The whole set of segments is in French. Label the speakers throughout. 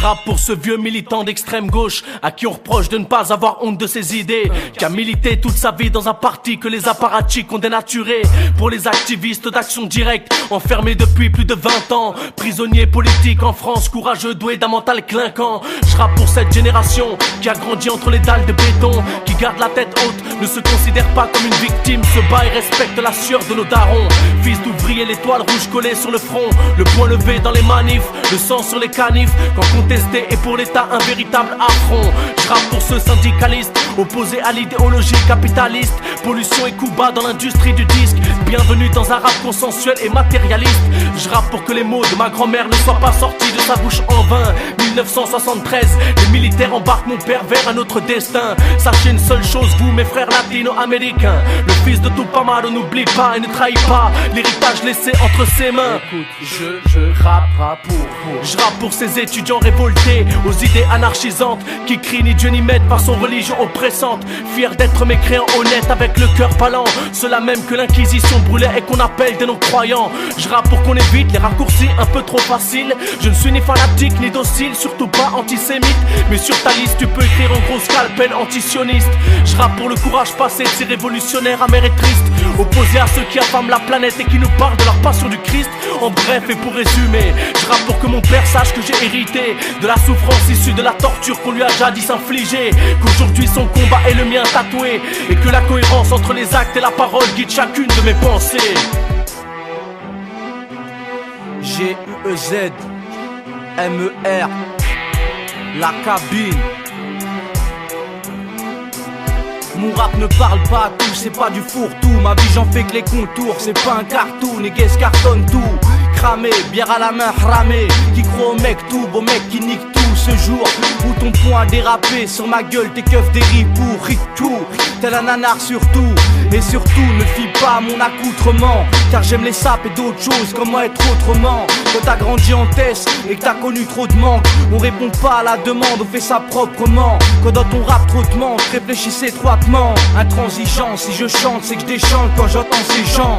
Speaker 1: J'rappe pour ce vieux militant d'extrême gauche à qui on reproche de ne pas avoir honte de ses idées, qui a milité toute sa vie dans un parti que les apparatchiks ont dénaturé. Pour les activistes d'action directe, enfermés depuis plus de 20 ans, prisonniers politiques en France, courageux, doués d'un mental clinquant. J'rappe pour cette génération qui a grandi entre les dalles de béton, qui garde la tête haute, ne se considère pas comme une victime, se bat et respecte la sueur de nos darons. Fils d'ouvriers, l'étoile rouge collée sur le front, le poing levé dans les manifs, le sang sur les canifs, quand contesté et pour l'État un véritable affront. J'rappe pour ce syndicaliste, opposé à l'idéologie capitaliste, pollution et coups bas dans l'industrie du disque. Bienvenue dans un rap consensuel et matérialiste. J'rappe pour que les mots de ma grand-mère ne soient pas sortis de sa bouche en vain. 1973, les militaires embarquent mon père vers un autre destin. Sachez une seule chose, vous mes frères latino-américains, le fils de Tupamaro n'oublie pas et ne trahit pas l'héritage laissé entre ses mains.
Speaker 2: Écoute, je rappe pour.
Speaker 1: J'rappe pour ces étudiants révoltés aux idées anarchisantes, qui crient ni Dieu ni maître par son religion oppressante, fiers d'être mécréants honnêtes avec le cœur palant, ceux-là même que l'inquisition brûlait et qu'on appelle des non-croyants. J'rappe pour qu'on évite les raccourcis un peu trop faciles. Je ne suis ni fanatique ni docile, surtout pas antisémite, mais sur ta liste tu peux écrire en gros scalpel antisioniste. J'rappe pour le courage passé de ces révolutionnaires amers et tristes, opposés à ceux qui affament la planète et qui nous parlent de leur passion du Christ. En bref et pour résumer, j'rappe pour que mon père sache que j'ai hérité de la souffrance issue de la torture qu'on lui a jadis infligée, qu'aujourd'hui son combat est le mien tatoué, et que la cohérence entre les actes et la parole guide chacune de mes pensées.
Speaker 2: G-E-Z M-E-R, la cabine. Mon rap ne parle pas à tout, c'est pas du fourre-tout. Ma vie j'en fais que les contours, c'est pas un cartoon. Les guests cartonnent tout, cramé, bière à la main, ramé. Qui croit au mec tout, beau mec qui nique tout. Ce jour où ton poing a dérapé sur ma gueule, tes keufs dérivent pour tout, tel un nanar surtout. Et surtout ne fie pas à mon accoutrement, car j'aime les sapes et d'autres choses, comment être autrement. Quand t'as grandi en Tess et que t'as connu trop de manque, on répond pas à la demande, on fait ça proprement. Quand dans ton rap trop te manque, réfléchissez étroitement. Intransigeant, si je chante c'est que je déchante quand j'entends ces gens.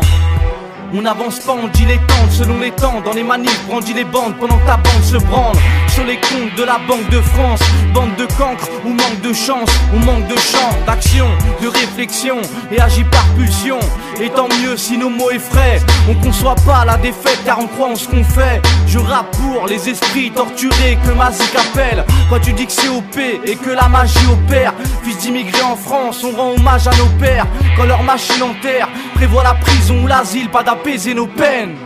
Speaker 2: On n'avance pas, on dilettante selon les temps. Dans les manifs, brandis les bandes pendant que ta bande se branle sur les comptes de la Banque de France. Bande de cancres ou manque de chance, ou manque de champ, d'action, de réflexion et agit par pulsion. Et tant mieux si nos mots effraient. On conçoit pas la défaite car on croit en ce qu'on fait. Je rappe pour les esprits torturés que Mazik appelle. Quand tu dis que c'est OP et que la magie opère. Fils d'immigrés en France, on rend hommage à nos pères. Quand leur machine enterre prévoit la prison ou l'asile, pas d'apaiser nos peines.